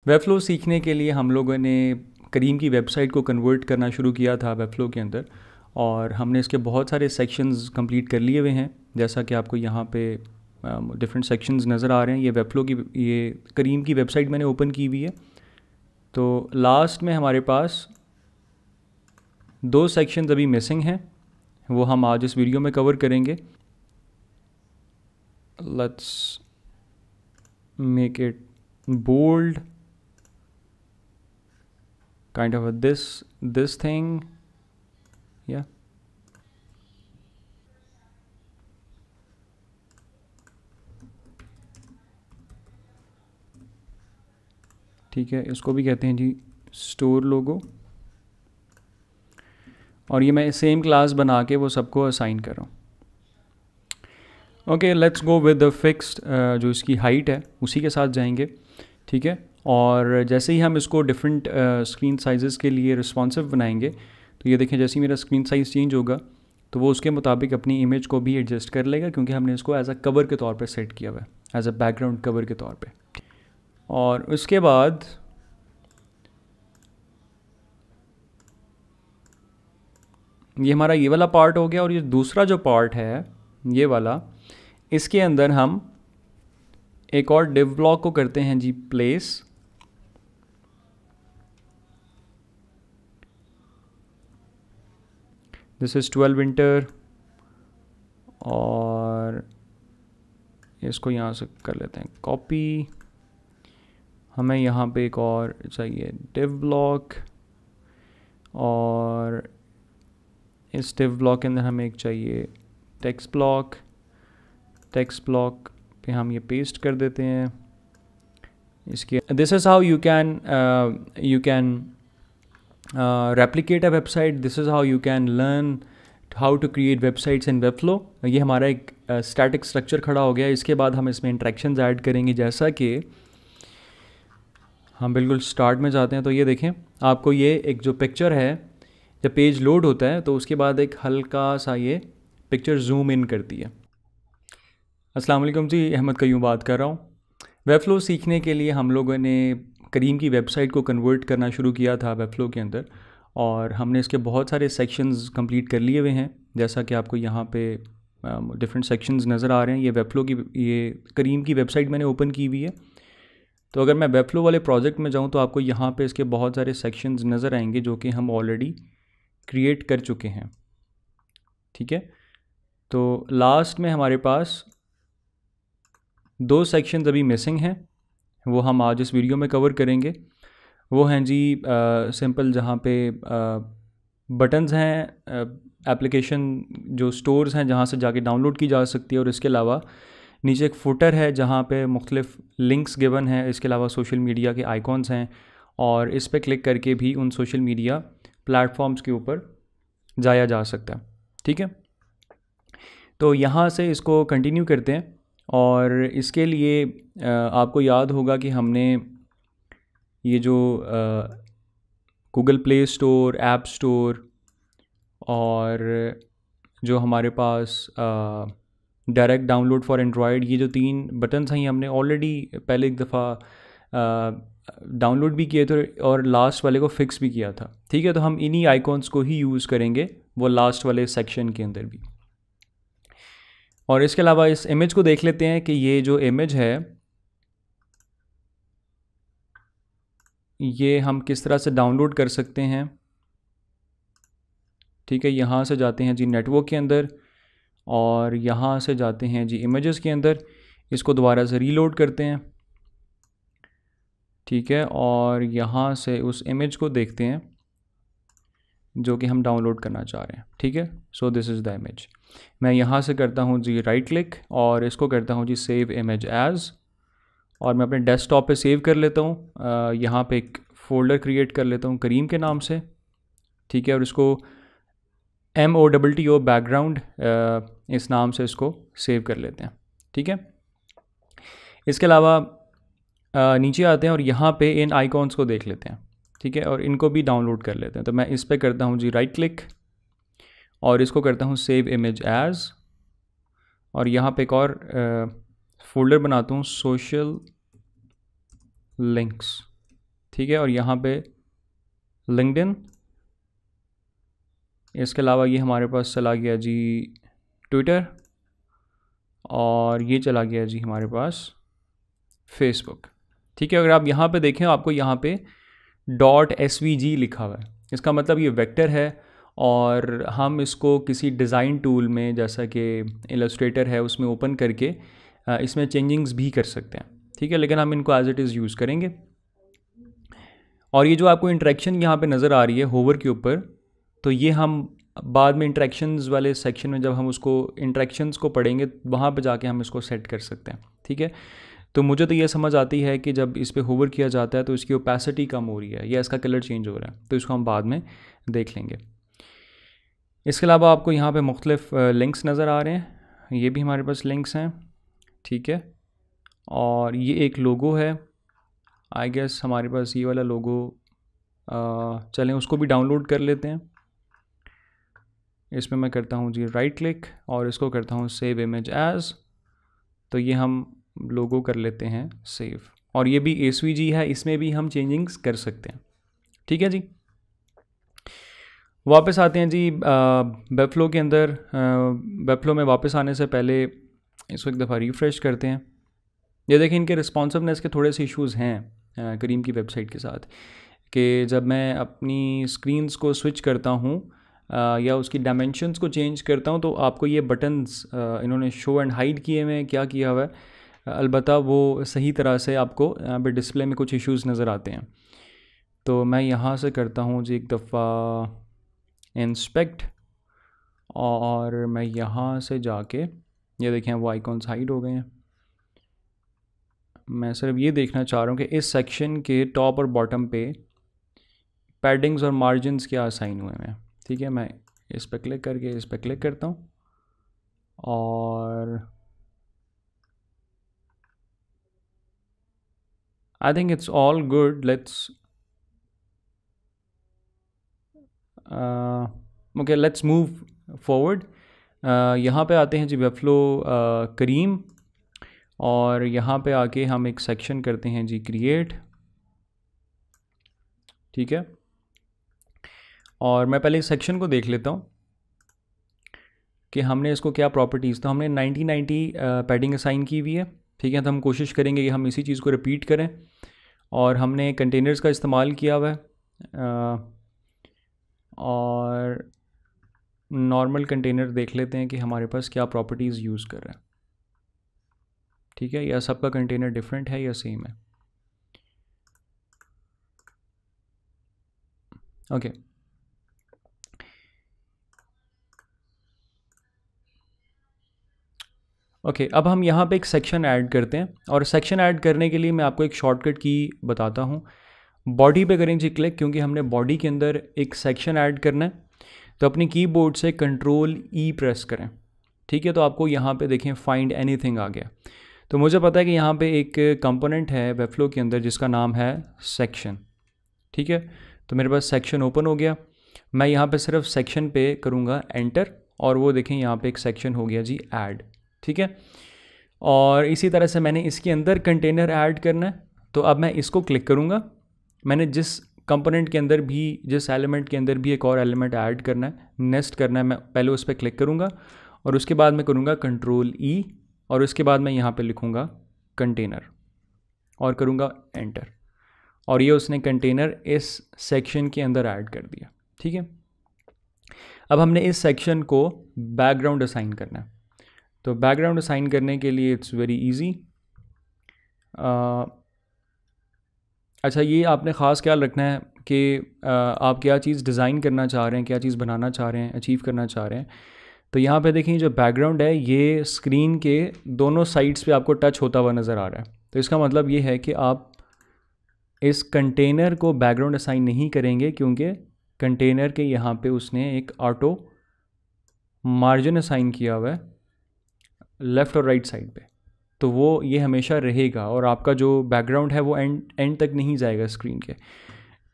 Webflow सीखने के लिए हम लोगों ने करीम की वेबसाइट को कन्वर्ट करना शुरू किया था वेबफ्लो के अंदर, और हमने इसके बहुत सारे सेक्शंस कंप्लीट कर लिए हुए हैं। जैसा कि आपको यहाँ पे डिफरेंट सेक्शंस नज़र आ रहे हैं। ये वेबफ्लो की, ये करीम की वेबसाइट मैंने ओपन की हुई है। तो लास्ट में हमारे पास 2 सेक्शंस अभी मिसिंग हैं, वो हम आज इस वीडियो में कवर करेंगे। Let's make it bold, kind of this thing, yeah. ठीक है, इसको भी कहते हैं जी स्टोर लोगो, और ये मैं सेम क्लास बना के वो सबको असाइन कर रहा हूँ। Okay, let's go with the fixed, जो इसकी हाइट है उसी के साथ जाएंगे। ठीक है, और जैसे ही हम इसको डिफरेंट स्क्रीन साइज़ के लिए रिस्पॉन्सिव बनाएंगे, तो ये देखें जैसे ही मेरा स्क्रीन साइज़ चेंज होगा तो वो उसके मुताबिक अपनी इमेज को भी एडजस्ट कर लेगा, क्योंकि हमने इसको एज अ कवर के तौर पे सेट किया हुआ है, एज अ बैकग्राउंड कवर के तौर पे। और उसके बाद ये हमारा ये वाला पार्ट हो गया, और ये दूसरा जो पार्ट है ये वाला, इसके अंदर हम एक और डिव ब्लॉक को करते हैं जी प्लेस। दिस इज़ 12 विंटर, और इसको यहाँ से कर लेते हैं कॉपी। हमें यहाँ पे एक और चाहिए डिव ब्लॉक, और इस डिव ब्लॉक के अंदर हमें एक चाहिए टेक्स्ट ब्लॉक। टेक्स्ट ब्लॉक पे हम ये पेस्ट कर देते हैं इसके। This is how you can replicate a website. This is how you can learn how to create websites in Webflow. ये हमारा एक static structure खड़ा हो गया। इसके बाद हम इसमें interactions ऐड करेंगे। जैसा कि हम बिल्कुल स्टार्ट में जाते हैं तो ये देखें, आपको ये एक जो पिक्चर है, जब पेज लोड होता है तो उसके बाद एक हल्का सा ये पिक्चर जूम इन करती है। अस्सलाम वालेकुम जी, अहमद कयूम बात कर रहा हूँ। वेबफ्लो सीखने के लिए हम लोगों ने करीम की वेबसाइट को कन्वर्ट करना शुरू किया था वेबफ्लो के अंदर, और हमने इसके बहुत सारे सेक्शंस कंप्लीट कर लिए हुए हैं। जैसा कि आपको यहाँ पे डिफरेंट सेक्शंस नज़र आ रहे हैं। ये वेबफ्लो की, ये करीम की वेबसाइट मैंने ओपन की हुई है। तो अगर मैं वेबफ्लो वाले प्रोजेक्ट में जाऊँ तो आपको यहाँ पे इसके बहुत सारे सेक्शंस नज़र आएंगे जो कि हम ऑलरेडी क्रिएट कर चुके हैं। ठीक है, तो लास्ट में हमारे पास 2 सेक्शंस अभी मिसिंग हैं, वो हम आज इस वीडियो में कवर करेंगे। वो हैं जी सिंपल, जहाँ पे बटन्स हैं, एप्लीकेशन जो स्टोर्स हैं जहाँ से जाके डाउनलोड की जा सकती है, और इसके अलावा नीचे एक फुटर है जहाँ पे मुख्तलिफ लिंक्स गिवन हैं। इसके अलावा सोशल मीडिया के आइकॉन्स हैं, और इस पर क्लिक करके भी उन सोशल मीडिया प्लेटफॉर्म्स के ऊपर जाया जा सकता है। ठीक है, तो यहाँ से इसको कंटिन्यू करते हैं। और इसके लिए आपको याद होगा कि हमने ये जो Google play store, app store, और जो हमारे पास डायरेक्ट डाउनलोड फॉर एंड्रॉयड, ये जो 3 बटन्स हैं, ये हमने ऑलरेडी पहले एक दफ़ा डाउनलोड भी किए थे और लास्ट वाले को फिक्स भी किया था। ठीक है, तो हम इन्हीं आइकॉन्स को ही यूज़ करेंगे वो लास्ट वाले सेक्शन के अंदर भी। और इसके अलावा इस इमेज को देख लेते हैं कि ये जो इमेज है ये हम किस तरह से डाउनलोड कर सकते हैं। ठीक है, यहाँ से जाते हैं जी नेटवर्क के अंदर, और यहाँ से जाते हैं जी इमेजेस के अंदर। इसको दोबारा से रीलोड करते हैं। ठीक है, और यहाँ से उस इमेज को देखते हैं जो कि हम डाउनलोड करना चाह रहे हैं। ठीक है, so this is the image. मैं यहाँ से करता हूँ जी राइट क्लिक, और इसको करता हूँ जी सेव इमेज एज़, और मैं अपने डेस्कटॉप पे सेव कर लेता हूँ। यहाँ पे एक फ़ोल्डर क्रिएट कर लेता हूँ करीम के नाम से। ठीक है, और इसको MOTTO बैकग्राउंड इस नाम से इसको सेव कर लेते हैं। ठीक है, इसके अलावा नीचे आते हैं और यहाँ पे इन आइकॉन्स को देख लेते हैं। ठीक है, और इनको भी डाउनलोड कर लेते हैं। तो मैं इस पर करता हूँ जी राइट क्लिक, और इसको करता हूँ सेव इमेज एज़, और यहाँ पे एक और फ़ोल्डर बनाता हूँ सोशल लिंक्स। ठीक है, और यहाँ पे लिंक्डइन, इसके अलावा ये हमारे पास चला गया जी ट्विटर, और ये चला गया जी हमारे पास फेसबुक। ठीक है, अगर आप यहाँ पे देखें आपको यहाँ पे .svg लिखा हुआ है, इसका मतलब ये वेक्टर है, और हम इसको किसी डिज़ाइन टूल में जैसा कि इलस्ट्रेटर है उसमें ओपन करके इसमें चेंजिंग्स भी कर सकते हैं। ठीक है, लेकिन हम इनको एज इट इज़ यूज़ करेंगे। और ये जो आपको इंटरेक्शन यहाँ पे नज़र आ रही है होवर के ऊपर, तो ये हम बाद में इंटरेक्शंस वाले सेक्शन में जब हम उसको इंटरेक्शंस को पढ़ेंगे वहाँ पे जाके हम इसको सेट कर सकते हैं। ठीक है, तो मुझे तो ये समझ आती है कि जब इस पर होवर किया जाता है तो इसकी ओपेसिटी कम हो रही है या इसका कलर चेंज हो रहा है, तो इसको हम बाद में देख लेंगे। इसके अलावा आपको यहाँ पे मुख्तलिफ लिंक्स नज़र आ रहे हैं, ये भी हमारे पास लिंक्स हैं। ठीक है, और ये एक लोगो है, आई गेस हमारे पास ये वाला लोगो, चलें उसको भी डाउनलोड कर लेते हैं। इसमें मैं करता हूँ जी राइट क्लिक और इसको करता हूँ सेव इमेज एज़, तो ये हम लोगो कर लेते हैं सेव, और ये भी एसवीजी है, इसमें भी हम चेंजिंग्स कर सकते हैं। ठीक है जी, वापस आते हैं जी वेबफ्लो के अंदर। वेबफ्लो में वापस आने से पहले इसको एक दफ़ा रिफ़्रेश करते हैं। ये देखें इनके रिस्पॉन्सिवनेस के थोड़े से इश्यूज़ हैं करीम की वेबसाइट के साथ, कि जब मैं अपनी स्क्रीन्स को स्विच करता हूँ या उसकी डायमेंशंस को चेंज करता हूँ तो आपको ये बटन्स इन्होंने शो एंड हाइड किए हुए हैं, क्या किया हुआ है, अलबत्ता वो सही तरह से आपको यहाँ पे डिस्प्ले में कुछ इश्यूज़ नज़र आते हैं। तो मैं यहाँ से करता हूँ जी एक दफ़ा इंस्पेक्ट, और मैं यहाँ से जाके ये देखें वो आइकॉन्स हाइड हो गए हैं। मैं सिर्फ ये देखना चाह रहा हूँ कि इस सेक्शन के टॉप और बॉटम पे पैडिंग्स और मार्जिन्स क्या असाइन हुए हैं। ठीक है, मैं इस पर क्लिक करके इस पर क्लिक करता हूँ, और I think it's all good. Let's okay, let's move forward. यहाँ पे आते हैं जी वेबफ्लो करीम, और यहाँ पे आके हम एक सेक्शन करते हैं जी क्रिएट। ठीक है, और मैं पहले इस सेक्शन को देख लेता हूँ कि हमने इसको क्या प्रॉपर्टीज़, तो हमने 1990 पैडिंग असाइन की हुई है। ठीक है, तो हम कोशिश करेंगे कि हम इसी चीज़ को रिपीट करें, और हमने कंटेनर्स का इस्तेमाल किया हुआ है, और नॉर्मल कंटेनर देख लेते हैं कि हमारे पास क्या प्रॉपर्टीज़ यूज़ कर रहे हैं। ठीक है, या सबका कंटेनर डिफरेंट है या सेम है। ओके, ओके, अब हम यहाँ पे एक सेक्शन ऐड करते हैं, और सेक्शन ऐड करने के लिए मैं आपको एक शॉर्टकट की बताता हूँ। बॉडी पे करें जी क्लिक, क्योंकि हमने बॉडी के अंदर एक सेक्शन ऐड करना है, तो अपनी कीबोर्ड से कंट्रोल ई प्रेस करें। ठीक है, तो आपको यहाँ पे देखें फाइंड एनीथिंग आ गया। तो मुझे पता है कि यहाँ पे एक कंपोनेंट है वेबफ्लो के अंदर जिसका नाम है सेक्शन। ठीक है, तो मेरे पास सेक्शन ओपन हो गया। मैं यहाँ पे सिर्फ सेक्शन पे करूँगा एंटर, और वो देखें यहाँ पे एक सेक्शन हो गया जी ऐड। ठीक है, और इसी तरह से मैंने इसके अंदर कंटेनर ऐड करना है, तो अब मैं इसको क्लिक करूँगा। मैंने जिस कंपोनेंट के अंदर भी, जिस एलिमेंट के अंदर भी एक और एलिमेंट ऐड करना है, नेस्ट करना है, मैं पहले उस पर क्लिक करूँगा, और उसके बाद मैं करूँगा कंट्रोल ई, और उसके बाद मैं यहाँ पे लिखूँगा कंटेनर और करूँगा एंटर, और ये उसने कंटेनर इस सेक्शन के अंदर ऐड कर दिया। ठीक है, अब हमने इस सेक्शन को बैकग्राउंड असाइन करना है। तो बैकग्राउंड असाइन करने के लिए इट्स वेरी इजी। अच्छा, ये आपने ख़ास ख्याल रखना है कि आप क्या चीज़ डिज़ाइन करना चाह रहे हैं, क्या चीज़ बनाना चाह रहे हैं, अचीव करना चाह रहे हैं। तो यहाँ पे देखिए जो बैकग्राउंड है ये स्क्रीन के दोनों साइड्स पे आपको टच होता हुआ नज़र आ रहा है। तो इसका मतलब ये है कि आप इस कंटेनर को बैकग्राउंड असाइन नहीं करेंगे, क्योंकि कंटेनर के यहाँ पे उसने एक ऑटो मार्जिन असाइन किया हुआ है लेफ़्ट और राइट साइड पे, तो वो ये हमेशा रहेगा, और आपका जो बैकग्राउंड है वो एंड तक नहीं जाएगा स्क्रीन के।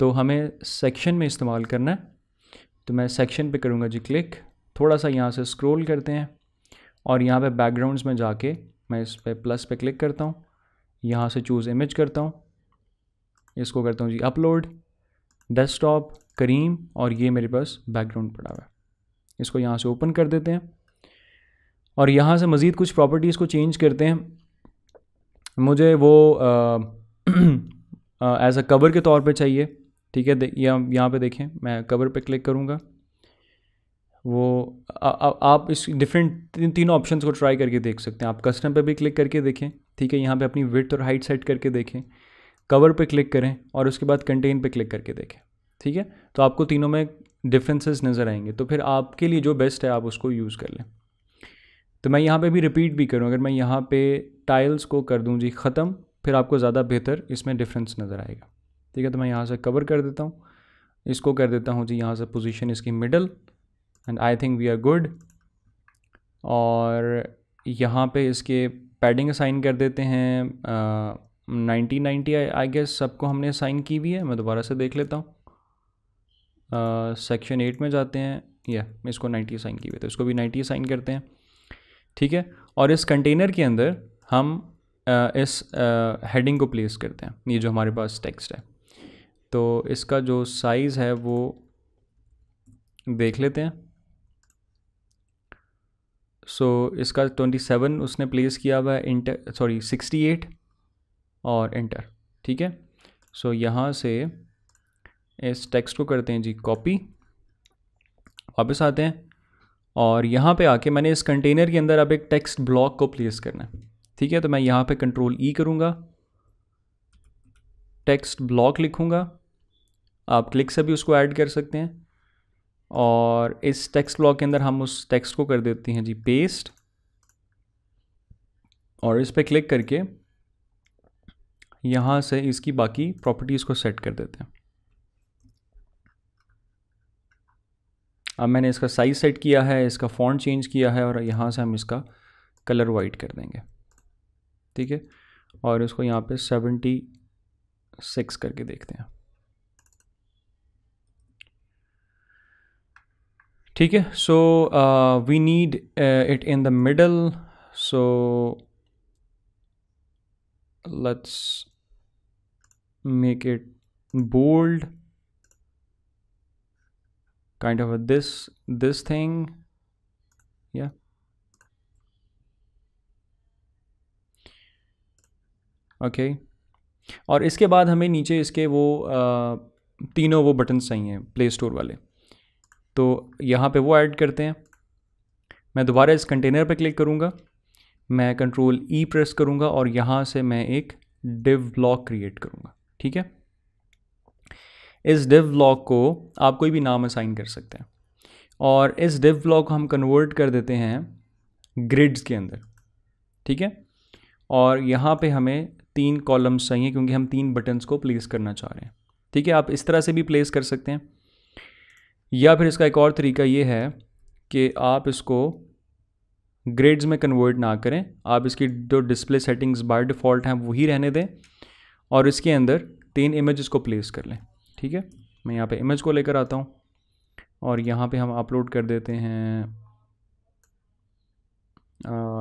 तो हमें सेक्शन में इस्तेमाल करना है, तो मैं सेक्शन पे करूँगा जी क्लिक, थोड़ा सा यहाँ से स्क्रॉल करते हैं, और यहाँ पे बैकग्राउंड्स में जाके मैं इस पे प्लस पे क्लिक करता हूँ, यहाँ से चूज़ इमेज करता हूँ, इसको करता हूँ जी अपलोड, डेस्कटॉप, करीम, और ये मेरे पास बैकग्राउंड पड़ा हुआ है। इसको यहाँ से ओपन कर देते हैं और यहाँ से मज़ीद कुछ प्रॉपर्टीज़ को चेंज करते हैं। मुझे वो एज अ कवर के तौर पे चाहिए, ठीक है। यहाँ पे देखें, मैं कवर पे क्लिक करूँगा। वो आप इस डिफरेंट तीनों ऑप्शंस को ट्राई करके देख सकते हैं। आप कस्टम पे भी क्लिक करके देखें, ठीक है। यहाँ पे अपनी विड्थ और हाइट सेट करके देखें, कवर पे क्लिक करें और उसके बाद कंटेन पे क्लिक करके देखें, ठीक है। तो आपको तीनों में डिफरेंसेस नज़र आएंगे, तो फिर आपके लिए जो बेस्ट है आप उसको यूज़ कर लें। तो मैं यहाँ पे भी रिपीट भी करूँ, अगर मैं यहाँ पे टाइल्स को कर दूँ जी ख़त्म, फिर आपको ज़्यादा बेहतर इसमें डिफरेंस नज़र आएगा, ठीक है। तो मैं यहाँ से कवर कर देता हूँ, इसको कर देता हूँ जी यहाँ से पोजीशन इसकी middle, and I think we are good. और यहाँ पे इसके पैडिंग असाइन कर देते हैं 90 आई गेस सबको हमने असाइन की हुई है। मैं दोबारा से देख लेता हूँ, सेक्शन 8 में जाते हैं, या इसको 90 असाइन की हुई है तो इसको भी 90 असाइन करते हैं, ठीक है। और इस कंटेनर के अंदर हम इस हेडिंग को प्लेस करते हैं, ये जो हमारे पास टेक्स्ट है। तो इसका जो साइज़ है वो देख लेते हैं। सो इसका 27 उसने प्लेस किया हुआ है, इंटर 68 और इंटर, ठीक है। सो यहाँ से इस टेक्स्ट को करते हैं जी कॉपी, वापस आते हैं और यहाँ पे आके मैंने इस कंटेनर के अंदर अब एक टेक्स्ट ब्लॉक को प्लेस करना है, ठीक है। तो मैं यहाँ पे कंट्रोल ई करूँगा, टेक्स्ट ब्लॉक लिखूँगा, आप क्लिक से भी उसको ऐड कर सकते हैं। और इस टेक्स्ट ब्लॉक के अंदर हम उस टेक्स्ट को कर देते हैं जी पेस्ट, और इस पर क्लिक करके यहाँ से इसकी बाकी प्रॉपर्टीज़ को सेट कर देते हैं। अब मैंने इसका साइज़ सेट किया है, इसका फ़ॉन्ट चेंज किया है, और यहाँ से हम इसका कलर वाइट कर देंगे, ठीक है। और इसको यहाँ पे 76 करके देखते हैं, ठीक है। So we need it in the middle, so let's make it bold, kind of this thing, yeah. Okay और इसके बाद हमें नीचे इसके वो तीनों वो बटन्स चाहिए प्ले स्टोर वाले, तो यहाँ पे वो ऐड करते हैं। मैं दोबारा इस कंटेनर पे क्लिक करूँगा, मैं कंट्रोल ई प्रेस करूँगा और यहाँ से मैं एक डिव ब्लॉक क्रिएट करूँगा, ठीक है। इस डिव ब्लॉक को आप कोई भी नाम असाइन कर सकते हैं, और इस डिव ब्लॉक को हम कन्वर्ट कर देते हैं ग्रिड्स के अंदर, ठीक है। और यहाँ पे हमें 3 कॉलम्स चाहिए क्योंकि हम 3 बटन्स को प्लेस करना चाह रहे हैं, ठीक है। आप इस तरह से भी प्लेस कर सकते हैं, या फिर इसका एक और तरीका ये है कि आप इसको ग्रिड्स में कन्वर्ट ना करें, आप इसकी जो डिस्प्ले सेटिंग्स बाय डिफ़ॉल्ट हैं वही रहने दें और इसके अंदर 3 इमेजेस को प्लेस कर लें, ठीक है। मैं यहाँ पे इमेज को लेकर आता हूँ और यहाँ पे हम अपलोड कर देते हैं,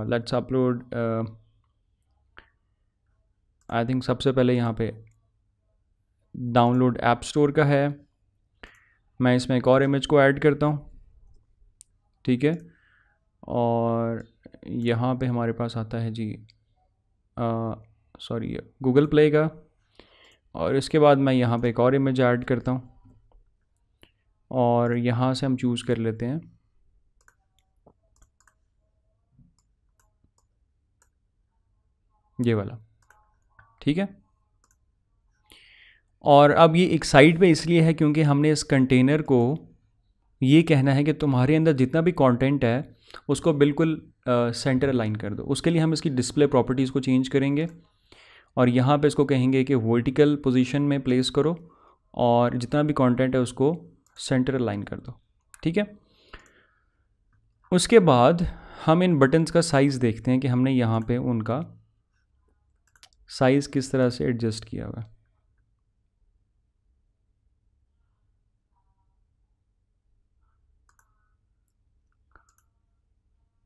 लेट्स अपलोड, आई थिंक सबसे पहले यहाँ पे डाउनलोड ऐप स्टोर का है, मैं इसमें एक और इमेज को ऐड करता हूँ, ठीक है। और यहाँ पे हमारे पास आता है जी सॉरी गूगल प्ले का, और इसके बाद मैं यहाँ पे एक और इमेज ऐड करता हूँ और यहाँ से हम चूज़ कर लेते हैं ये वाला, ठीक है। और अब ये एक साइड पे इसलिए है क्योंकि हमने इस कंटेनर को ये कहना है कि तुम्हारे अंदर जितना भी कंटेंट है उसको बिल्कुल सेंटर अलाइन कर दो। उसके लिए हम इसकी डिस्प्ले प्रॉपर्टीज़ को चेंज करेंगे और यहाँ पे इसको कहेंगे कि वर्टिकल पोजीशन में प्लेस करो और जितना भी कंटेंट है उसको सेंटर अलाइन कर दो, ठीक है। उसके बाद हम इन बटन्स का साइज़ देखते हैं कि हमने यहाँ पे उनका साइज़ किस तरह से एडजस्ट किया हुआ है।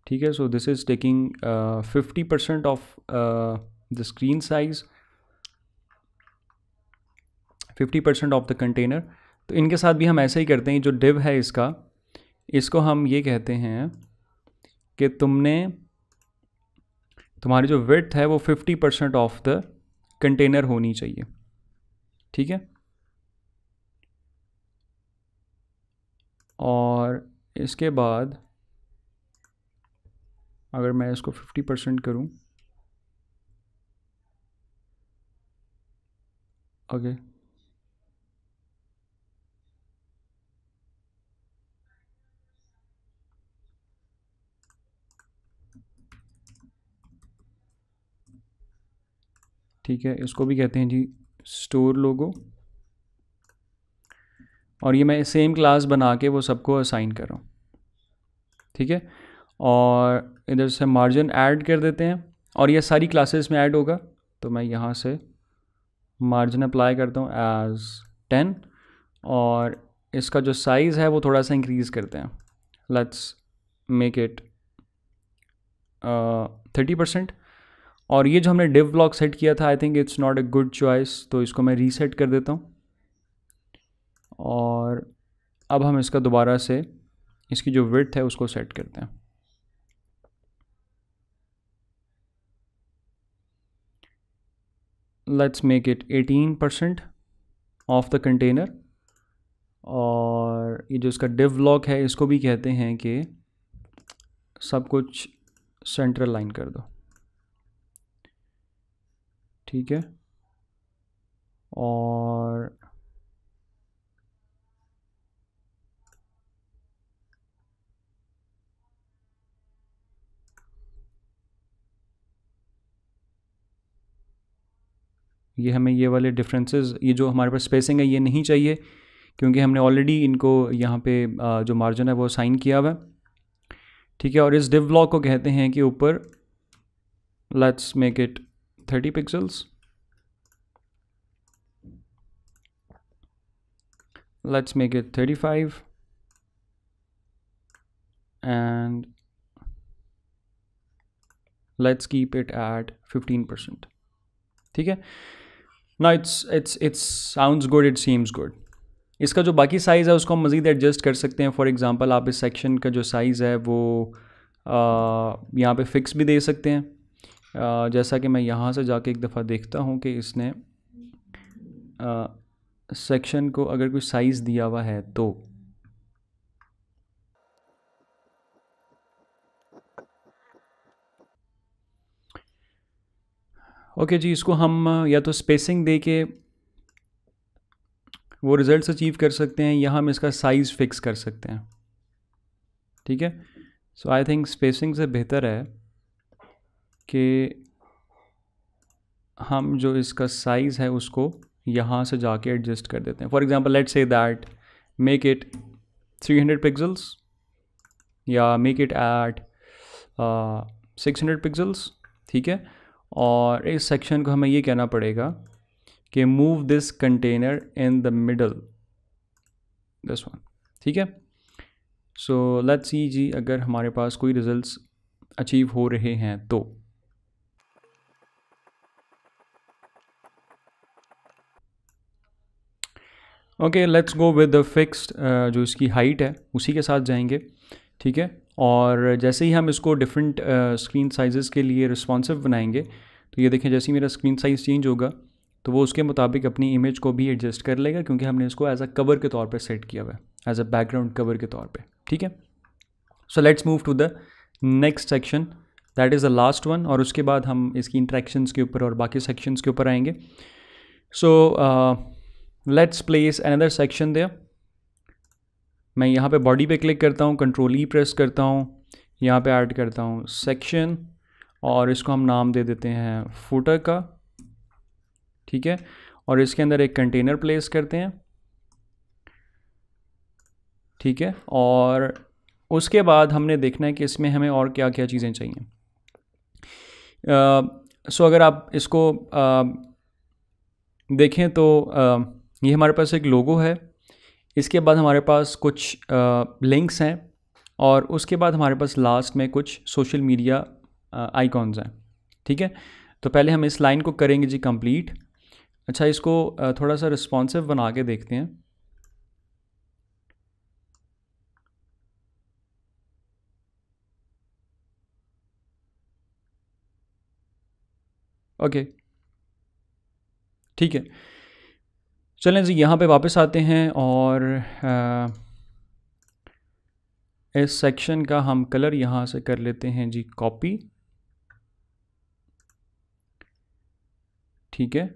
ठीक है, so this is taking 50% of the screen size. 50% of the container. तो इनके साथ भी हम ऐसे ही करते हैं, जो div है इसको हम ये कहते हैं कि तुम्हारी जो width है वो 50% ऑफ द कंटेनर होनी चाहिए, ठीक है। और इसके बाद अगर मैं इसको 50% करूं, ओके, ठीक है, इसको भी कहते हैं जी स्टोर लोगो। और ये मैं सेम क्लास बना के वो सबको असाइन कर रहा हूँ, ठीक है। और इधर से मार्जिन ऐड कर देते हैं और ये सारी क्लासेस में ऐड होगा। तो मैं यहाँ से मार्जिन अप्लाई करता हूँ एज 10 और इसका जो साइज़ है वो थोड़ा सा इंक्रीज़ करते हैं। Let's make it 30%। और ये जो हमने div ब्लॉक सेट किया था, I think it's not a good choice, तो इसको मैं रीसेट कर देता हूँ। और अब हम इसका दोबारा से इसकी जो विड्थ है उसको सेट करते हैं। Let's make it 18% of the container. और ये जो इसका div ब्लॉक है इसको भी कहते हैं कि सब कुछ सेंट्रल लाइन कर दो, ठीक है। और ये हमें ये वाले डिफरेंसेस, ये जो हमारे पास स्पेसिंग है ये नहीं चाहिए, क्योंकि हमने ऑलरेडी इनको यहाँ पे जो मार्जिन है वो साइन किया हुआ है, ठीक है। और इस div ब्लॉक को कहते हैं कि ऊपर let's make it 30 pixels, let's make it 35 and let's keep it at 15%, ठीक है। now it's sounds good, it seems good। इसका जो बाकी साइज़ है उसको हम मज़ीद एडजस्ट कर सकते हैं। फॉर एग्ज़ाम्पल आप इस सेक्शन का जो साइज़ है वो यहाँ पे फिक्स भी दे सकते हैं। जैसा कि मैं यहाँ से जाके एक दफ़ा देखता हूँ कि इसने सेक्शन को अगर कोई साइज़ दिया हुआ है तो ओके जी, इसको हम या तो स्पेसिंग दे के वो रिज़ल्ट्स अचीव कर सकते हैं या हम इसका साइज़ फिक्स कर सकते हैं, ठीक है। सो आई थिंक स्पेसिंग से बेहतर है कि हम जो इसका साइज़ है उसको यहाँ से जाके एडजस्ट कर देते हैं। For example let's say that make it 300 pixels या मेक इट एट 600 पिक्सल्स, ठीक है। और इस सेक्शन को हमें ये कहना पड़ेगा कि move this container in the middle, this one, ठीक है। सो लेट्स सी जी, अगर हमारे पास कोई रिजल्ट्स अचीव हो रहे हैं तो okay, let's go with the fixed जो इसकी हाइट है उसी के साथ जाएंगे, ठीक है। और जैसे ही हम इसको डिफरेंट स्क्रीन साइज़ के लिए रिस्पॉन्सिव बनाएंगे तो ये देखें, जैसे ही मेरा स्क्रीन साइज़ चेंज होगा तो वो उसके मुताबिक अपनी इमेज को भी एडजस्ट कर लेगा, क्योंकि हमने इसको एज अ कवर के तौर पे सेट किया हुआ है, एज अ बैकग्राउंड कवर के तौर पे, ठीक है। So let's move to the next section, that is the last one. और उसके बाद हम इसकी इंट्रैक्शंस के ऊपर और बाकी सेक्शंस के ऊपर आएंगे। So let's place another section there. मैं यहाँ पे बॉडी पे क्लिक करता हूँ, कंट्रोल ई प्रेस करता हूँ, यहाँ पे ऐड करता हूँ सेक्शन और इसको हम नाम दे देते हैं फुटर का, ठीक है। और इसके अंदर एक कंटेनर प्लेस करते हैं, ठीक है। और उसके बाद हमने देखना है कि इसमें हमें और क्या क्या चीज़ें चाहिए। सो अगर आप इसको देखें तो ये हमारे पास एक लोगो है, इसके बाद हमारे पास कुछ लिंक्स हैं और उसके बाद हमारे पास लास्ट में कुछ सोशल मीडिया आइकॉन्स हैं, ठीक है। तो पहले हम इस लाइन को करेंगे जी कंप्लीट। अच्छा, इसको थोड़ा सा रिस्पॉन्सिव बना के देखते हैं। ओके, ठीक है। चलें जी, यहाँ पे वापस आते हैं और इस सेक्शन का हम कलर यहाँ से कर लेते हैं जी कॉपी। ठीक है,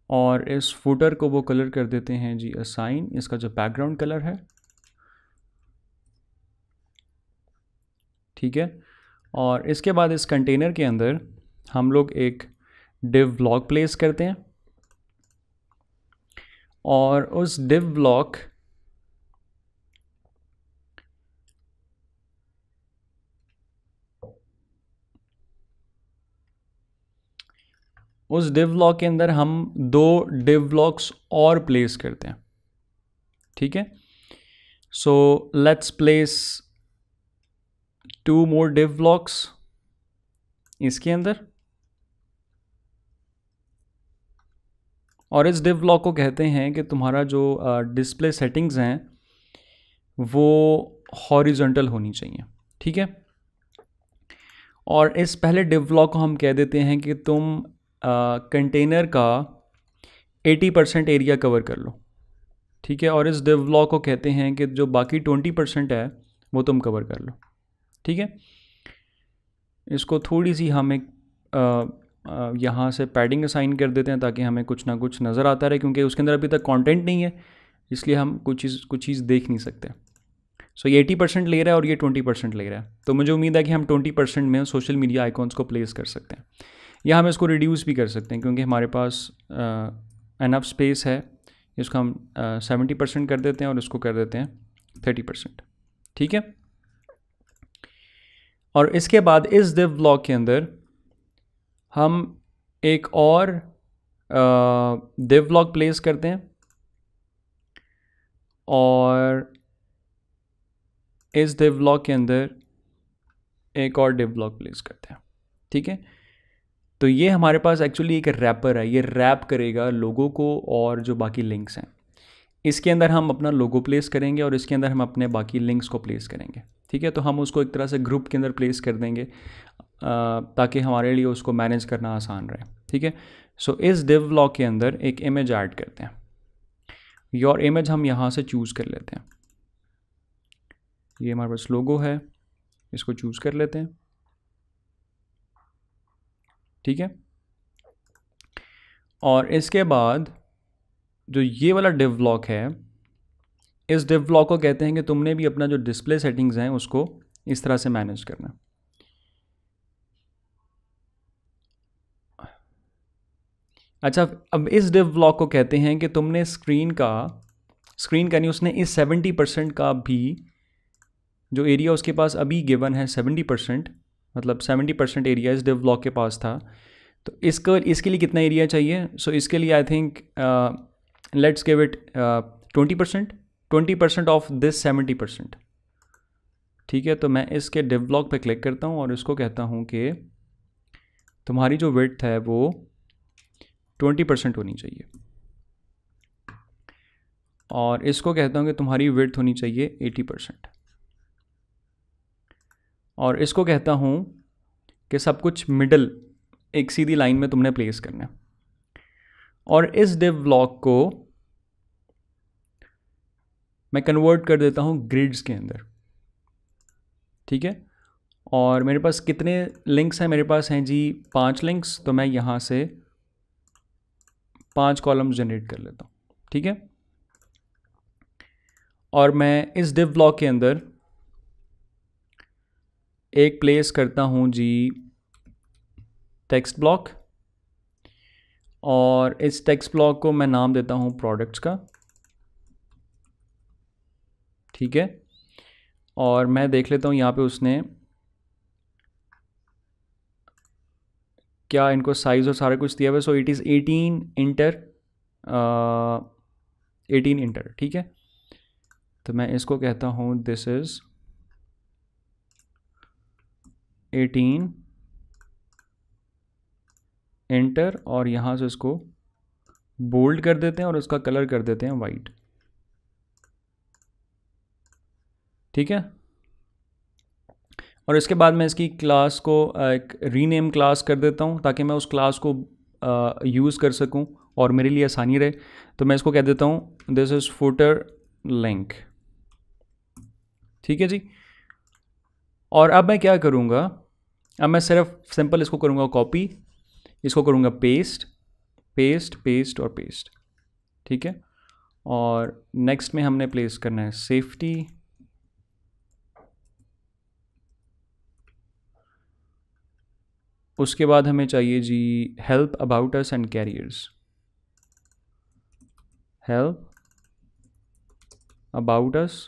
और इस फुटर को वो कलर कर देते हैं जी असाइन, इसका जो बैकग्राउंड कलर है। ठीक है, और इसके बाद इस कंटेनर के अंदर हम लोग एक div ब्लॉक प्लेस करते हैं, और उस div ब्लॉक के अंदर हम 2 div ब्लॉक्स और प्लेस करते हैं। ठीक है, so let's place 2 more div blocks इसके अंदर, और इस div ब्लॉक को कहते हैं कि तुम्हारा जो डिस्प्ले सेटिंग्स हैं वो हॉरिजॉन्टल होनी चाहिए। ठीक है, और इस पहले div ब्लॉक को हम कह देते हैं कि तुम कंटेनर का 80% एरिया कवर कर लो। ठीक है, और इस div ब्लॉक को कहते हैं कि जो बाकी 20% है वो तुम कवर कर लो। ठीक है, इसको थोड़ी सी हम एक यहाँ से पैडिंग असाइन कर देते हैं ताकि हमें कुछ ना कुछ नज़र आता रहे, क्योंकि उसके अंदर अभी तक कंटेंट नहीं है, इसलिए हम कुछ चीज़ देख नहीं सकते। सो ये 80% ले रहा है और ये 20% ले रहा है, तो मुझे उम्मीद है कि हम 20% में सोशल मीडिया आइकॉन्स को प्लेस कर सकते हैं, या हम इसको रिड्यूस भी कर सकते हैं क्योंकि हमारे पास एनफ स्पेस है। इसको हम 70% कर देते हैं और इसको कर देते हैं 30%। ठीक है, और इसके बाद इस div ब्लॉक के अंदर हम एक और div ब्लॉक प्लेस करते हैं, और इस div ब्लॉक के अंदर एक और div ब्लॉक प्लेस करते हैं। ठीक है, तो ये हमारे पास एक्चुअली एक रैपर है, ये रैप करेगा लोगो को और जो बाकी लिंक्स हैं। इसके अंदर हम अपना लोगो प्लेस करेंगे और इसके अंदर हम अपने बाकी लिंक्स को प्लेस करेंगे। ठीक है, तो हम उसको एक तरह से ग्रुप के अंदर प्लेस कर देंगे ताकि हमारे लिए उसको मैनेज करना आसान रहे। ठीक है, सो इस div ब्लॉक के अंदर एक इमेज ऐड करते हैं। योर इमेज हम यहाँ से चूज़ कर लेते हैं, ये हमारे पास लोगो है, इसको चूज़ कर लेते हैं। ठीक है, और इसके बाद जो ये वाला div ब्लॉक है, इस div ब्लॉक को कहते हैं कि तुमने भी अपना जो डिस्प्ले सेटिंग्स हैं उसको इस तरह से मैनेज करना। अच्छा, अब इस div ब्लॉक को कहते हैं कि तुमने स्क्रीन का नहीं, उसने इस 70% का भी जो एरिया उसके पास अभी गिवन है 70%, मतलब 70% एरिया इस div ब्लॉक के पास था, तो इसके लिए कितना एरिया चाहिए? सो इसके लिए I think let's give it 20% of this 70%। ठीक है, तो मैं इसके div ब्लॉक पे क्लिक करता हूँ और इसको कहता हूँ कि तुम्हारी जो विड्थ है वो 20% होनी चाहिए, और इसको कहता हूँ कि तुम्हारी विड्थ होनी चाहिए 80%, और इसको कहता हूँ कि सब कुछ मिडल एक सीधी लाइन में तुमने प्लेस करना है। और इस div ब्लॉक को मैं कन्वर्ट कर देता हूँ ग्रिड्स के अंदर। ठीक है, और मेरे पास कितने लिंक्स हैं? मेरे पास हैं जी 5 लिंक्स, तो मैं यहाँ से 5 कॉलम्स जनरेट कर लेता हूँ। ठीक है, और मैं इस div ब्लॉक के अंदर एक प्लेस करता हूँ जी टेक्स्ट ब्लॉक, और इस टेक्स्ट ब्लॉक को मैं नाम देता हूँ प्रोडक्ट्स का। ठीक है, और मैं देख लेता हूँ यहाँ पे उसने क्या इनको साइज़ और सारा कुछ दिया हुआ है। So it is 18 inter 18 inter. ठीक है, तो मैं इसको कहता हूँ दिस इज़ 18 एंटर, और यहाँ से इसको बोल्ड कर देते हैं और इसका कलर कर देते हैं वाइट। ठीक है, और इसके बाद मैं इसकी क्लास को एक रीनेम क्लास कर देता हूँ ताकि मैं उस क्लास को यूज़ कर सकूँ और मेरे लिए आसानी रहे। तो मैं इसको कह देता हूँ दिस इज़ फुटर लिंक। ठीक है जी, और अब मैं क्या करूँगा, अब मैं सिर्फ सिंपल इसको करूँगा कॉपी, इसको करूँगा पेस्ट पेस्ट पेस्ट और पेस्ट। ठीक है, और नेक्स्ट में हमने प्लेस करना है सेफ्टी, उसके बाद हमें चाहिए जी help about us and careers, help about us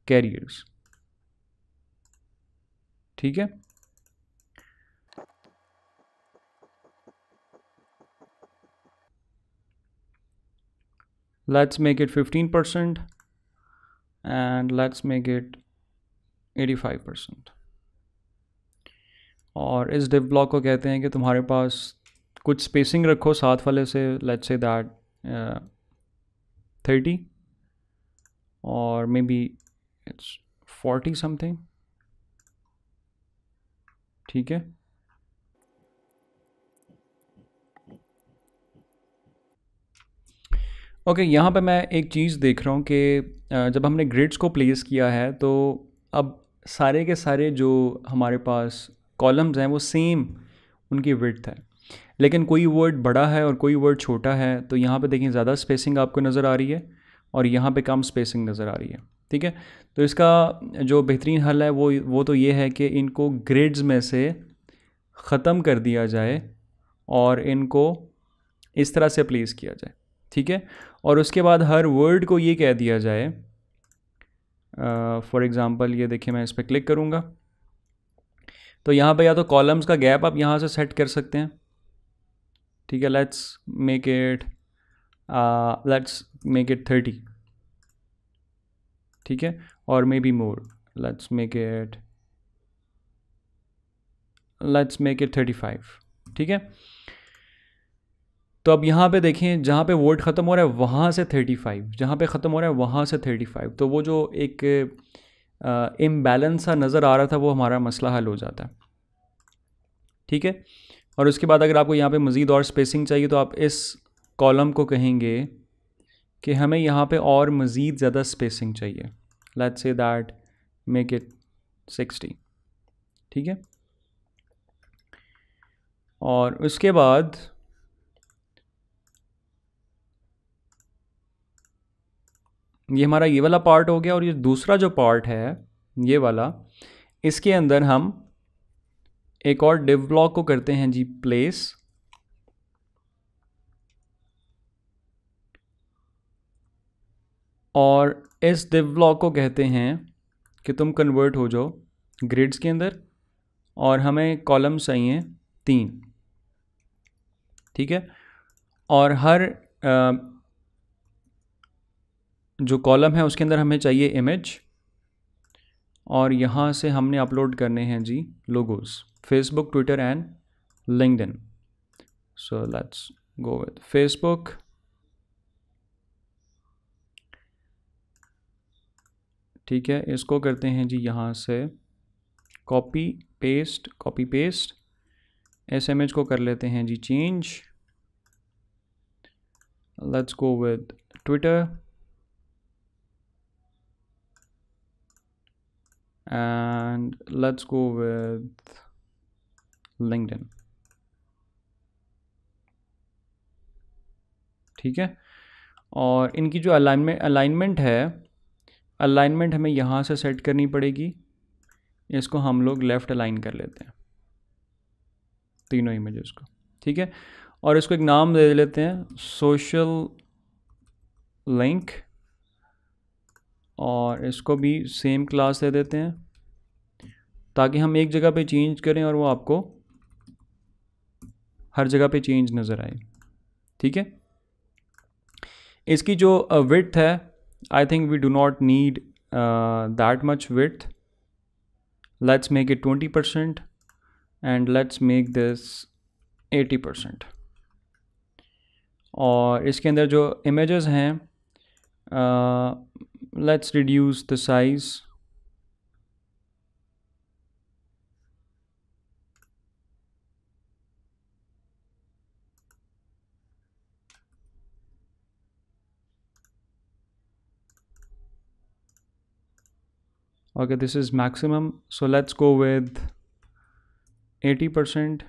careers. ठीक है, let's make it 15% and let's make it 85%। और इस div block को कहते हैं कि तुम्हारे पास कुछ स्पेसिंग रखो साथ वाले से, let's say that 30 or maybe it's 40 something। ठीक है, ओके यहाँ पे मैं एक चीज़ देख रहा हूँ कि जब हमने ग्रिड्स को प्लेस किया है तो अब सारे के सारे जो हमारे पास कॉलम्स हैं वो सेम उनकी विड्थ है, लेकिन कोई वर्ड बड़ा है और कोई वर्ड छोटा है। तो यहाँ पे देखें ज़्यादा स्पेसिंग आपको नज़र आ रही है और यहाँ पे कम स्पेसिंग नज़र आ रही है। ठीक है, तो इसका जो बेहतरीन हल है वो तो ये है कि इनको ग्रिड्स में से ख़त्म कर दिया जाए और इनको इस तरह से प्लेस किया जाए। ठीक है, और उसके बाद हर वर्ड को ये कह दिया जाए, फॉर एग्ज़ाम्पल ये देखिए मैं इस पर क्लिक करूँगा तो यहाँ पे या तो कॉलम्स का गैप आप यहाँ से सेट कर सकते हैं। ठीक है, लेट्स मेक इट 30। ठीक है, और may be more, let's make it 35। ठीक है, तो अब यहाँ पे देखें जहाँ पे वर्ड ख़त्म हो रहा है वहाँ से 35, जहाँ पे ख़त्म हो रहा है वहाँ से 35, तो वो जो एक इम्बैलेंस सा नज़र आ रहा था वो हमारा मसला हल हो जाता है। ठीक है, और उसके बाद अगर आपको यहाँ पे मज़ीद और स्पेसिंग चाहिए तो आप इस कॉलम को कहेंगे कि हमें यहाँ पे और मज़ीद ज़्यादा स्पेसिंग चाहिए, let's say that make it 60। ठीक है, और उसके बाद ये हमारा ये वाला पार्ट हो गया, और ये दूसरा जो पार्ट है ये वाला, इसके अंदर हम एक और डिव ब्लॉक को करते हैं जी प्लेस, और इस डिव ब्लॉक को कहते हैं कि तुम कन्वर्ट हो जाओ ग्रिड्स के अंदर, और हमें कॉलम्स चाहिए 3। ठीक है, और हर जो कॉलम है उसके अंदर हमें चाहिए इमेज, और यहाँ से हमने अपलोड करने हैं जी logos, Facebook, Twitter and LinkedIn. So let's go with Facebook. ठीक है, इसको करते हैं जी यहाँ से कॉपी पेस्ट, इस इमेज को कर लेते हैं जी change, let's go with Twitter and let's go with LinkedIn। ठीक है, और इनकी जो अलाइनमेंट है, अलाइनमेंट हमें यहाँ से सेट करनी पड़ेगी। इसको हम लोग लेफ़्ट अलाइन कर लेते हैं तीनों इमेजेस को। ठीक है, और इसको एक नाम दे लेते हैं सोशल लिंक, और इसको भी सेम क्लास दे देते हैं ताकि हम एक जगह पे चेंज करें और वो आपको हर जगह पे चेंज नज़र आए। ठीक है, इसकी जो विड्थ है, I think we do not need that much width, let's make it 20% and let's make this 80%. और इसके अंदर जो images हैं let's reduce the size. Okay, this is maximum, so let's go with 80%.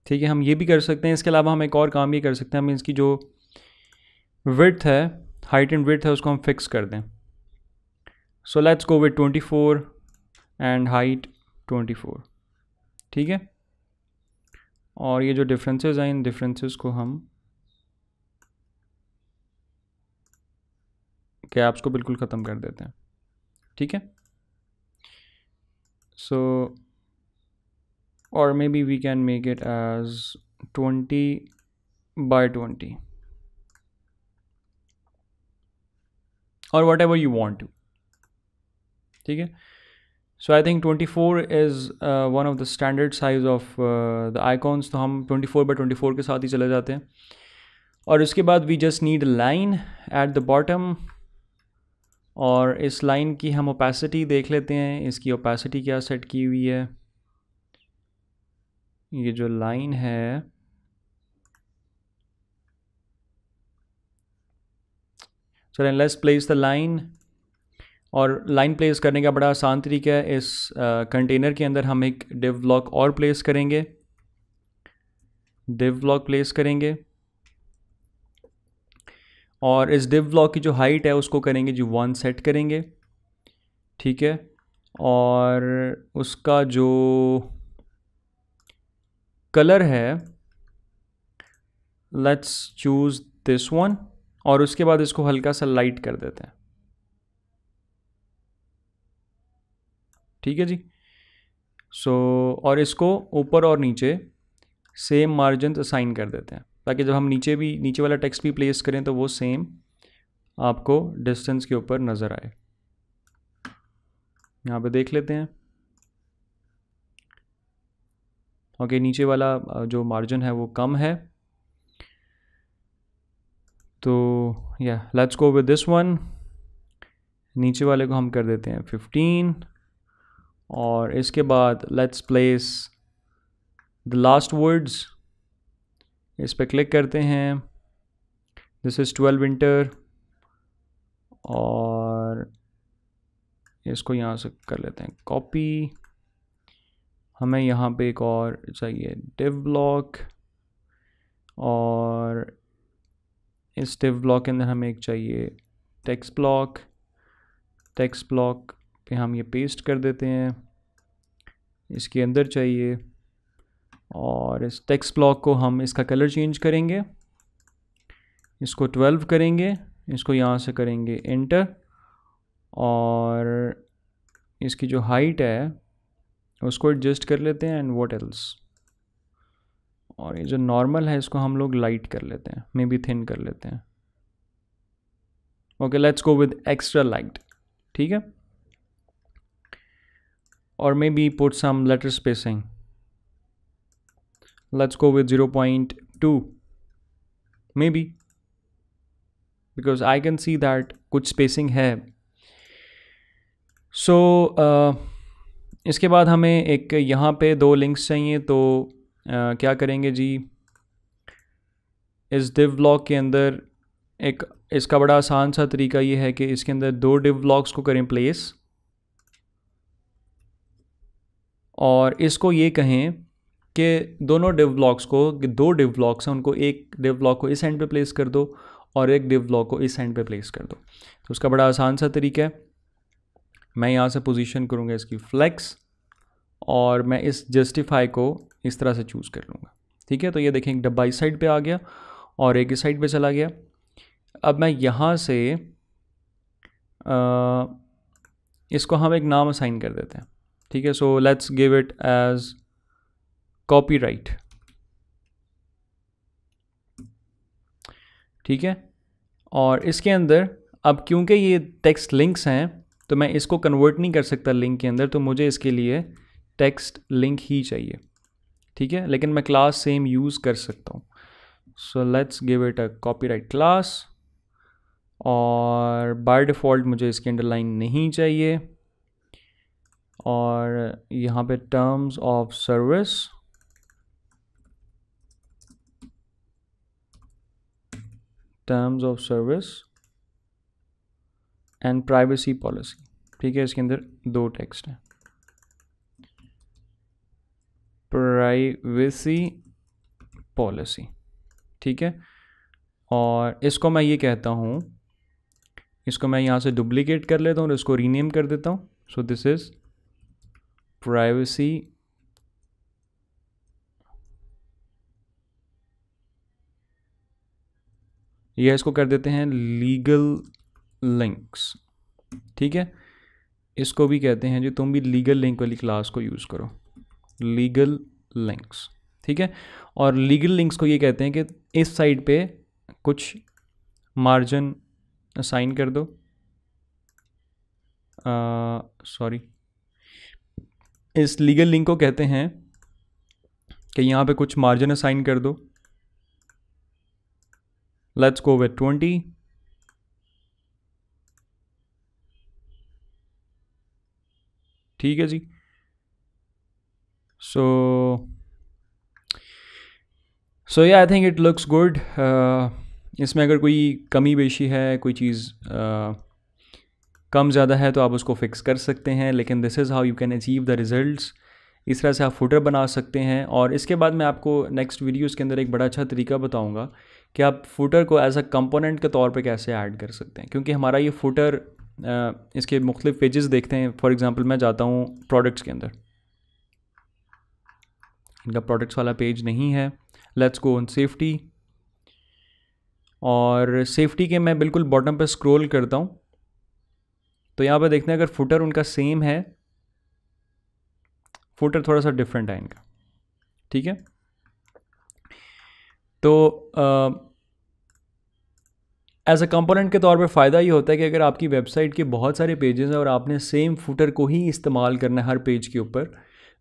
ठीक है, हम ये भी कर सकते हैं। इसके अलावा हम एक और काम भी कर सकते हैं, हम इसकी जो विड्थ है, हाइट एंड विड्थ है, उसको हम फिक्स कर दें। सो let's go with 24 and height 24। ठीक है, और ये जो डिफरेंसेस हैं इन डिफरेंसेस को हम गैप्स को बिल्कुल ख़त्म कर देते हैं। ठीक है, सो or maybe we can make it as 20 by 20 or whatever you want to. ठीक है, so I think 24 is one of the standard size of the icons, तो हम 24 by 24 के साथ ही चले जाते हैं। और उसके बाद we just need a line at the bottom, और इस लाइन की हम opacity देख लेते हैं, इसकी opacity क्या सेट की हुई है। ये जो लाइन है, चलें लेट्स प्लेस द लाइन। और लाइन प्लेस करने का बड़ा आसान तरीका है, इस कंटेनर के अंदर हम एक div ब्लॉक और प्लेस करेंगे, div ब्लॉक प्लेस करेंगे, और इस div ब्लॉक की जो हाइट है उसको करेंगे जी 1 सेट करेंगे। ठीक है, और उसका जो कलर है लेट्स चूज़ दिस वन, और उसके बाद इसको हल्का सा लाइट कर देते हैं। ठीक है जी, सो और इसको ऊपर और नीचे सेम मार्जिन असाइन कर देते हैं, ताकि जब हम नीचे वाला टेक्स्ट भी प्लेस करें तो वो सेम आपको डिस्टेंस के ऊपर नज़र आए। यहाँ पे देख लेते हैं। ओके, नीचे वाला जो मार्जिन है वो कम है, तो या let's go with this one. नीचे वाले को हम कर देते हैं 15, और इसके बाद let's place the last words. इस पर क्लिक करते हैं, दिस इज़ 12 विंटर, और इसको यहाँ से कर लेते हैं कॉपी। हमें यहाँ पे एक और चाहिए div ब्लॉक, और इस div ब्लॉक के अंदर हमें एक चाहिए टेक्स्ट ब्लॉक। टेक्स्ट ब्लॉक पे हम ये पेस्ट कर देते हैं, इसके अंदर चाहिए, और इस टेक्स्ट ब्लॉक को हम इसका कलर चेंज करेंगे, इसको 12 करेंगे, इसको यहाँ से करेंगे एंटर, और इसकी जो हाइट है उसको एडजस्ट कर लेते हैं एंड व्हाट एल्स। और ये जो नॉर्मल है इसको हम लोग लाइट कर लेते हैं, मे बी थिन कर लेते हैं। Okay, let's go with extra light. ठीक है, और maybe put some letter spacing, let's go with 0.2 maybe, because I can see that कुछ स्पेसिंग है। सो इसके बाद हमें एक यहाँ पे 2 लिंक्स चाहिए, तो क्या करेंगे जी, इस div ब्लॉक के अंदर एक इसका बड़ा आसान सा तरीका ये है कि इसके अंदर 2 div ब्लॉक्स को करें प्लेस, और इसको ये कहें कि दोनों div ब्लॉक्स को, 2 div ब्लॉक्स हैं उनको, एक div ब्लॉक को इस एंड पे प्लेस कर दो और एक div ब्लॉक को इस एंड पे प्लेस कर दो। तो उसका बड़ा आसान सा तरीका है, मैं यहाँ से पोजीशन करूँगा इसकी फ्लेक्स, और मैं इस जस्टिफाई को इस तरह से चूज़ कर लूँगा। ठीक है, तो ये देखें एक डब्बा इस साइड पे आ गया और एक इस साइड पे चला गया। अब मैं यहाँ से इसको हम एक नाम असाइन कर देते हैं। ठीक है, so let's give it as copyright. ठीक है, और इसके अंदर अब क्योंकि ये टेक्स्ट लिंक्स हैं तो मैं इसको कन्वर्ट नहीं कर सकता लिंक के अंदर, तो मुझे इसके लिए टेक्स्ट लिंक ही चाहिए। ठीक है, लेकिन मैं क्लास सेम यूज़ कर सकता हूँ। सो let's give it a copyright class, और बाय डिफ़ॉल्ट मुझे इसकी अंडरलाइन नहीं चाहिए, और यहाँ पे terms of service, and privacy policy. ठीक है, इसके अंदर दो टेक्स्ट हैं, प्राइवेसी पॉलिसी। ठीक है, और इसको मैं ये कहता हूँ, इसको मैं यहाँ से डुप्लीकेट कर लेता हूँ और इसको रीनेम कर देता हूँ। सो दिस इज़ प्राइवेसी यह इसको कर देते हैं लीगल लिंक्स। ठीक है, इसको भी कहते हैं जी तुम भी लीगल लिंक वाली क्लास को यूज़ करो, लीगल लिंक्स। ठीक है, और लीगल लिंक्स को ये कहते हैं कि इस साइड पे कुछ मार्जिन असाइन कर दो, सॉरी, इस लीगल लिंक को कहते हैं कि यहाँ पे कुछ मार्जिन असाइन कर दो। Let's go with 20। ठीक है जी, सो या I think it looks good. इसमें अगर कोई कमी बेशी है, कोई चीज़ कम ज़्यादा है तो आप उसको फिक्स कर सकते हैं, लेकिन this is how you can achieve the results. इस तरह से आप फुटर बना सकते हैं। और इसके बाद मैं आपको नेक्स्ट वीडियोस के अंदर एक बड़ा अच्छा तरीका बताऊंगा कि आप फुटर को एज अ कंपोनेंट के तौर पे कैसे ऐड कर सकते हैं, क्योंकि हमारा ये फुटर इसके मुख्तलिफ पेजेस देखते हैं। फॉर एग्जांपल मैं जाता हूँ प्रोडक्ट्स के अंदर, इनका प्रोडक्ट्स वाला पेज नहीं है। लेट्स गो ऑन सेफ्टी, और सेफ्टी के मैं बिल्कुल बॉटम पे स्क्रॉल करता हूँ तो यहाँ पे देखते हैं अगर फुटर उनका सेम है, फुटर थोड़ा सा डिफरेंट है इनका। ठीक है, तो एज अ कंपोनेंट के तौर पे फ़ायदा ये होता है कि अगर आपकी वेबसाइट के बहुत सारे पेजेस हैं और आपने सेम फुटर को ही इस्तेमाल करना है हर पेज के ऊपर,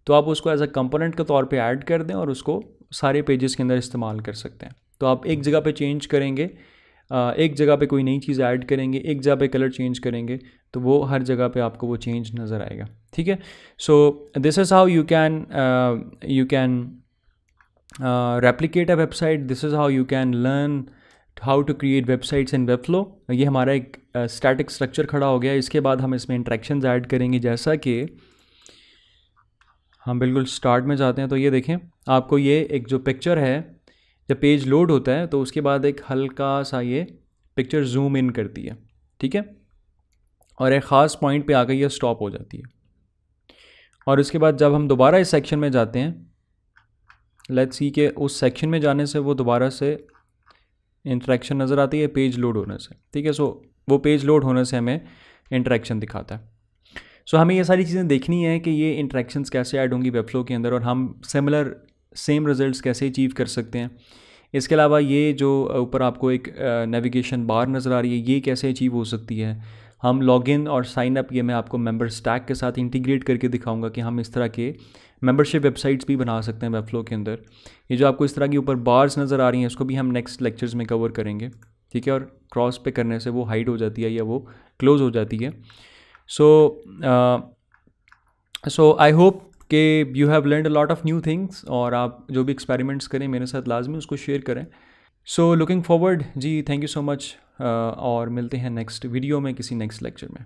तो आप उसको एज अ कंपोनेंट के तौर पे ऐड कर दें और उसको सारे पेजेस के अंदर इस्तेमाल कर सकते हैं। तो आप एक जगह पे चेंज करेंगे, एक जगह पे कोई नई चीज़ ऐड करेंगे, एक जगह पे कलर चेंज करेंगे, तो वो हर जगह पे आपको वो चेंज नज़र आएगा। ठीक है, so this is how you can replicate a website. This is how you can learn how to create websites in Webflow. ये हमारा एक स्टैटिक स्ट्रक्चर खड़ा हो गया। इसके बाद हम इसमें इंट्रैक्शंस ऐड करेंगे। जैसा कि हम बिल्कुल स्टार्ट में जाते हैं तो ये देखें, आपको ये एक जो पिक्चर है, जब पेज लोड होता है तो उसके बाद एक हल्का सा ये पिक्चर जूम इन करती है। ठीक है, और एक ख़ास पॉइंट पे आकर ये स्टॉप हो जाती है। और उसके बाद जब हम दोबारा इस सेक्शन में जाते हैं, लेट्स सी के उस सेक्शन में जाने से वो दोबारा से इंटरेक्शन नज़र आती है पेज लोड होने से। ठीक है, सो वो पेज लोड होने से हमें इंटरेक्शन दिखाता है। सो हमें ये सारी चीज़ें देखनी है कि ये इंटरेक्शंस कैसे ऐड होंगी वेबफ्लो के अंदर और हम सेम रिजल्ट्स कैसे अचीव कर सकते हैं। इसके अलावा ये जो ऊपर आपको एक नेविगेशन बार नज़र आ रही है, ये कैसे अचीव हो सकती है। हम लॉगिन और साइन अप, ये मैं आपको मेंबर स्टैक के साथ इंटीग्रेट करके दिखाऊंगा कि हम इस तरह के मेंबरशिप वेबसाइट्स भी बना सकते हैं वेबफ्लो के अंदर। ये जो आपको इस तरह की ऊपर बार्स नज़र आ रही हैं, इसको भी हम नेक्स्ट लेक्चर्स में कवर करेंगे। ठीक है, और क्रॉस पे करने से वो हाइड हो जाती है या वो क्लोज़ हो जाती है। सो आई होप कि you have learned a lot of new things, और आप जो भी एक्सपेरिमेंट्स करें मेरे साथ लाजमी उसको शेयर करें। सो लुकिंग फॉरवर्ड जी, थैंक यू सो मच, और मिलते हैं नेक्स्ट वीडियो में किसी नेक्स्ट लेक्चर में।